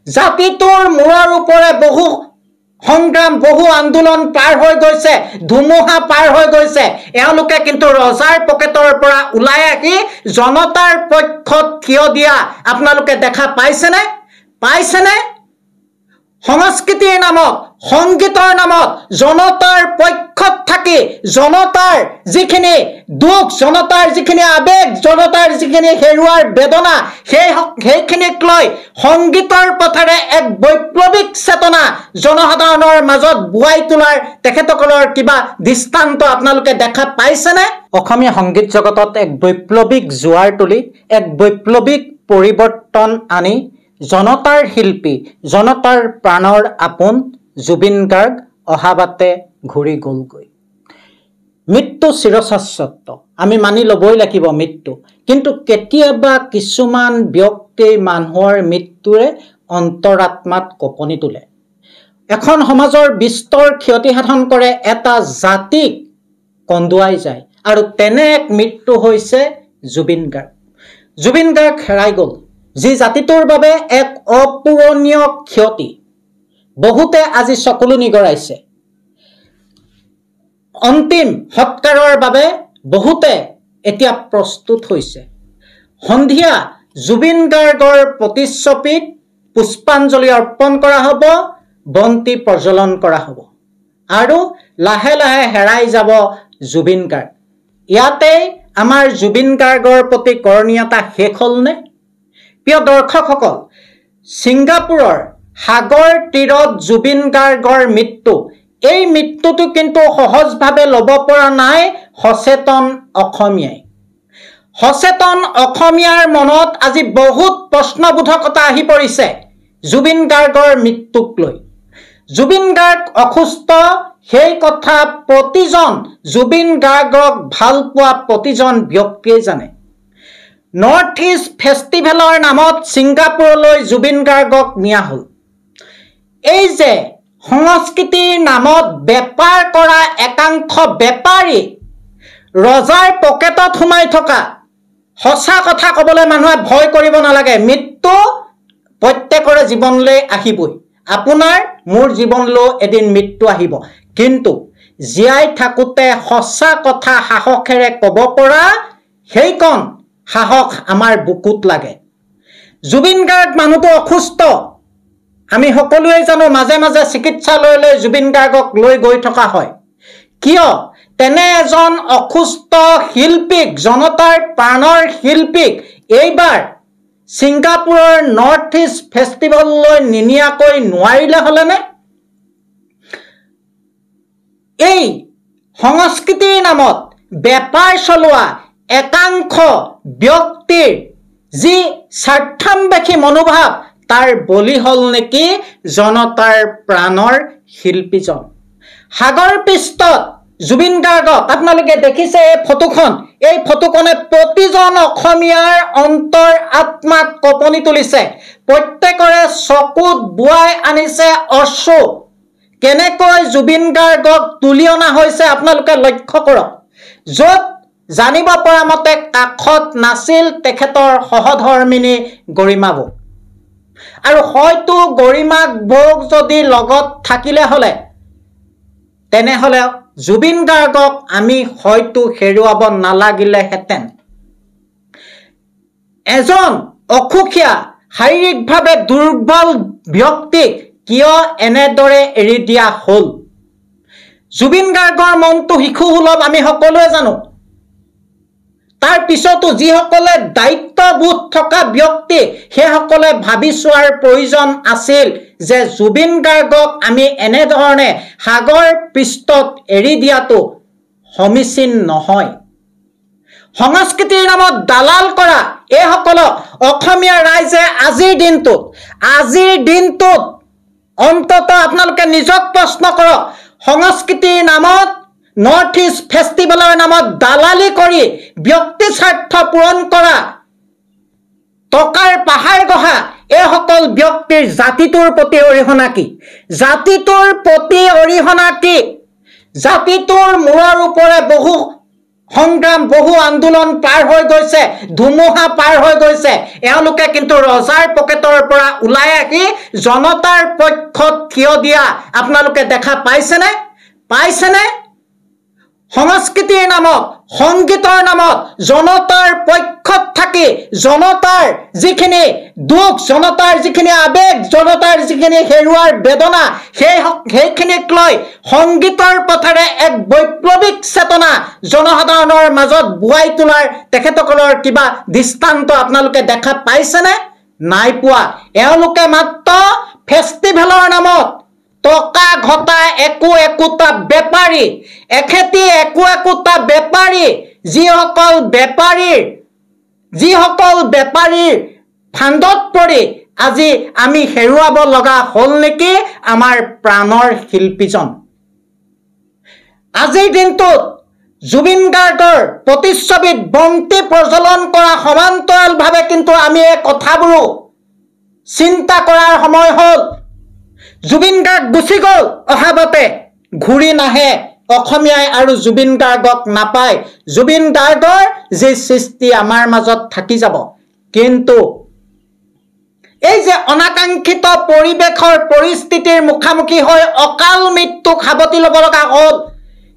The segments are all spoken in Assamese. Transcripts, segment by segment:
জাতিটোৰ মূৰৰ ওপৰে বহু সংগ্ৰাম বহু আন্দোলন পাৰ হৈ গৈছে, ধুমুহা পাৰ হৈ গৈছে। এওঁলোকে কিন্তু ৰজাৰ পকেটৰ পৰা ওলাই আহি জনতাৰ পক্ষত থিয় দিয়া আপোনালোকে দেখা পাইছেনে? পাইছেনে? সংস্কৃতিৰ নামত, সংগীতৰ নামত জনতাৰ পক্ষত থাকি জনতাৰ যিখিনি দুখ, জনতাৰ যিখিনি আবেগ, জনতাৰ যিখিনি হেৰুৱাৰ বেদনা, সেইখিনিক লৈ সংগীতৰ পথেৰে এক বৈপ্লৱিক চেতনা জনসাধাৰণৰ মাজত বুৱাই তোলাৰ তেখেতসকলৰ কিবা দৃষ্টান্ত আপোনালোকে দেখা পাইছেনে? অসমীয়া সংগীত জগতত এক বৈপ্লৱিক জোৱাৰ তুলি এক বৈপ্লৱিক পৰিৱৰ্তন আনি জনতাৰ শিল্পী, জনতাৰ প্ৰাণৰ আপোন জুবিন গাৰ্গ অহাবাতে ঘূৰি গ'লগৈ। মৃত্যু চিৰশাশ্বত, আমি মানি ল'বই লাগিব মৃত্যু। কিন্তু কেতিয়াবা কিছুমান ব্যক্তি মানুহৰ মৃত্যুৰে অন্তৰাত্মাত কঁপনি তোলে, এখন সমাজৰ বিস্তৰ ক্ষতি সাধন কৰে, এটা জাতিক কন্দুৱাই যায়। আৰু তেনে এক মৃত্যু হৈছে জুবিন গাৰ্গ। জুবিন গাৰ্গ হেৰাই গ'ল, যি জাতিটোৰ বাবে এক অপূৰণীয় ক্ষতি। বহুতে আজি চকুলো নিগৰাইছে। অন্তিম সৎকাৰৰ বাবে বহুতে এতিয়া প্ৰস্তুত হৈছে। সন্ধিয়া জুবিন গাৰ্গৰ প্ৰতিচ্ছবিত পুষ্পাঞ্জলি অৰ্পণ কৰা হ'ব, বন্তি প্ৰজ্বলন কৰা হ'ব আৰু লাহে লাহে হেৰাই যাব জুবিন গাৰ্গ। ইয়াতেই আমাৰ জুবিন গাৰ্গৰ প্ৰতি কৰণীয়তা শেষ হ'লনে? প্ৰিয় দৰ্শকসকল, ছিংগাপুৰৰ সাগৰ তীৰত জুবিন গাৰ্গৰ মৃত্যু, এই মৃত্যুটো কিন্তু সহজভাৱে ল'ব পৰা নাই সচেতন অসমীয়াই। সচেতন অসমীয়াৰ মনত আজি বহুত প্ৰশ্নবোধকতা আহি পৰিছে জুবিন গাৰ্গৰ মৃত্যুক লৈ। জুবিন গাৰ্গ অসুস্থ, সেই কথা প্ৰতিজন জুবিন গাৰ্গক ভাল পোৱা প্ৰতিজন ব্যক্তিয়ে জানে। নৰ্থ ইষ্ট ফেষ্টিভেলৰ নামত ছিংগাপুৰলৈ জুবিন গাৰ্গক নিয়া হ'ল। এই যে সংস্কৃতিৰ নামত বেপাৰ কৰা একাংশ বেপাৰী, ৰজাৰ পকেটত সোমাই থকা, সঁচা কথা ক'বলৈ মানুহে ভয় কৰিব নালাগে। মৃত্যু প্ৰত্যেকৰে জীৱনলৈ আহিবই। আপোনাৰ মোৰ জীৱনলৈও এদিন মৃত্যু আহিব। কিন্তু জীয়াই থাকোঁতে সঁচা কথা সাহসেৰে ক'ব পৰা সেইকণ সাহস আমাৰ বুকুত লাগে। জুবিন গাৰ্গ মানুহটো অসুস্থ, আমি সকলোৱে জানো। মাজে মাজে চিকিৎসালয়লৈ জুবিন গাৰ্গক লৈ গৈ থকা হয়। কিয়? তেনে এজন অসুস্থ শিল্পীক, জনতাৰ প্ৰাণৰ শিল্পীক এইবাৰ ছিংগাপুৰৰ নৰ্থ ইষ্ট ফেষ্টিভেললৈ নিনিয়াকৈ নোৱাৰিলে হ'লেনে? এই সংস্কৃতিৰ নামত বেপাৰ চলোৱা একাংশ ব্যক্তিৰ যি স্বাৰ্থান্বেষী মনোভাৱ, তাৰ বলি হ'ল নেকি জনতাৰ প্ৰাণৰ শিল্পীজন। সাগৰ পৃষ্ঠত জুবিন গাৰ্গক আপোনালোকে দেখিছে এই ফটোখন। এই ফটোখনে প্ৰতিজন অসমীয়াৰ অন্তৰ আত্মাক কঁপনি তুলিছে। প্ৰত্যেকৰে চকুত বোৱাই আনিছে অশ্ৰু। কেনেকৈ জুবিন গাৰ্গক তুলি অনা হৈছে আপোনালোকে লক্ষ্য কৰক। য'ত জানিব পৰা মতে কাষত নাছিল তেখেতৰ সহধৰ্মিনী গৰিমা বৌ। আৰু হয়তো গৰিমা বৌক যদি লগত থাকিলে হ'লে, তেনেহ'লে জুবিন গাৰ্গক আমি হয়তো হেৰুৱাব নালাগিলেহেঁতেন। এজন অসুখীয়া, শাৰীৰিকভাৱে দুৰ্বল ব্যক্তিক কিয় এনেদৰে এৰি দিয়া হ'ল? জুবিন গাৰ্গৰ মনটো শিশুসুলভ, আমি সকলোৱে জানো। তাৰ পিছতো যিসকলে দায়িত্ববোধ থকা ব্যক্তি, সেইসকলে ভাবি চোৱাৰ প্ৰয়োজন আছিল যে জুবিন গাৰ্গক আমি এনেধৰণে সাগৰ পৃষ্ঠত এৰি দিয়াটো সমীচীন নহয়। সংস্কৃতিৰ নামত দালাল কৰা এইসকলক অসমীয়া ৰাইজে আজিৰ দিনটোত অন্তত আপোনালোকে নিজক প্ৰশ্ন কৰক। সংস্কৃতিৰ নামত, নৰ্থ ইষ্ট ফেষ্টিভেলৰ নামত দালালি কৰি ব্যক্তি স্বাৰ্থ পূৰণ কৰা, টকাৰ পাহাৰ গঢ়া এইসকল ব্যক্তিৰ জাতিটোৰ প্ৰতি অৰিহণা কি? জাতিটোৰ প্ৰতি অৰিহণা কি? জাতিটোৰ মূৰৰ ওপৰে বহু সংগ্ৰাম, বহু আন্দোলন পাৰ হৈ গৈছে, ধুমুহা পাৰ হৈ গৈছে, এওঁলোকে কিন্তু ৰজাৰ পকেটৰ পৰা ওলাই আহি জনতাৰ পক্ষত থিয় দিয়া আপোনালোকে দেখা পাইছেনে? পাইছেনে? সংস্কৃতিৰ নামত, সংগীতৰ নামত জনতাৰ পক্ষত থাকি জনতাৰ যিখিনি দুখ, জনতাৰ যিখিনি আবেগ, জনতাৰ যিখিনি হেৰুৱাৰ বেদনা, সেইখিনিক লৈ সংগীতৰ পথেৰে এক বৈপ্লৱিক চেতনা জনসাধাৰণৰ মাজত বুৱাই তোলাৰ তেখেতসকলৰ কিবা দৃষ্টান্ত আপোনালোকে দেখা পাইছেনে? নাই পোৱা। এওঁলোকে মাত্ৰ ফেষ্টিভেলৰ নামত টকা ঘটা একোটা বেপাৰী, এখেতি একোটা বেপাৰী, যিসকল বেপাৰীৰ ফান্দত পৰি আজি আমি হেৰুৱাব লগা হ'ল নেকি আমাৰ প্ৰাণৰ শিল্পীজন। আজিৰ দিনটোত জুবিন গাৰ্গৰ প্ৰতিচ্ছবিত বন্তি প্ৰজ্বলন কৰা সমান্তৰালভাৱে কিন্তু আমি এই কথাবোৰো চিন্তা কৰাৰ সময় হ'ল। জুবিন গাৰ্গ গুচি গ'ল, অহাবাতে ঘূৰি নাহে, অসমীয়াই আৰু জুবিন গাৰ্গক নাপায়। জুবিন গাৰ্গৰ যি সৃষ্টি আমাৰ মাজত থাকি যাব, কিন্তু এই যে অনাকাংক্ষিত পৰিৱেশৰ পৰিস্থিতিৰ মুখামুখি হৈ অকাল মৃত্যুক সাৱটি ল'ব লগা হ'ল,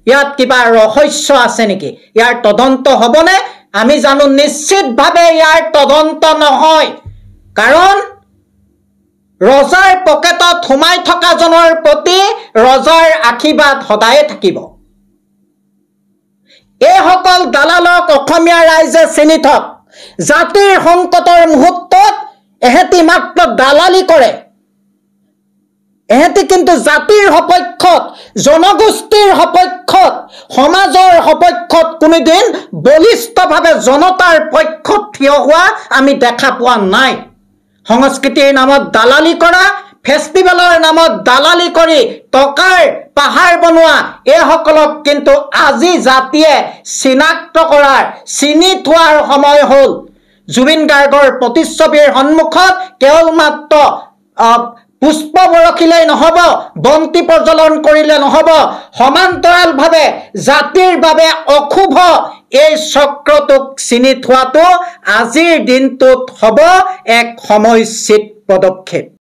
ইয়াত কিবা ৰহস্য আছে নেকি? ইয়াৰ তদন্ত হ'বনে? আমি জানো নিশ্চিতভাৱে ইয়াৰ তদন্ত নহয়, কাৰণ ৰজাৰ পকেটত সোমাই থকাজনৰ প্ৰতি ৰজাৰ আশীৰ্বাদ সদায়ে থাকিব। এইসকল দালালক অসমীয়া ৰাইজে চিনি থওক। জাতিৰ সংকটৰ মুহূৰ্তত এহেঁতি মাত্ৰ দালালি কৰে। এহেঁতি কিন্তু জাতিৰ সপক্ষত, জনগোষ্ঠীৰ সপক্ষত, সমাজৰ সপক্ষত কোনোদিন বলিষ্ঠভাৱে জনতাৰ পক্ষত থিয় হোৱা আমি দেখা পোৱা নাই। সংস্কৃতিৰ নামত দালালি কৰা, ফেষ্টিভেলৰ নামত দালালি কৰি টকাৰ পাহাৰ বনোৱা এইসকলক কিন্তু আজি জাতিয়ে চিনাক্ত কৰাৰ, চিনি থোৱাৰ সময় হ'ল। জুবিন গাৰ্গৰ প্ৰতিচ্ছবিৰ সন্মুখত কেৱল মাত্ৰ পুষ্প বৰষিলেই নহ'ব, বন্তি প্ৰজ্বলন কৰিলে নহ'ব, সমান্তৰালভাৱে জাতিৰ বাবে অশুভ এই চক্ৰটোক চিনি থোৱাটো আজিৰ দিনটোত হ'ব এক সময়োচিত পদক্ষেপ।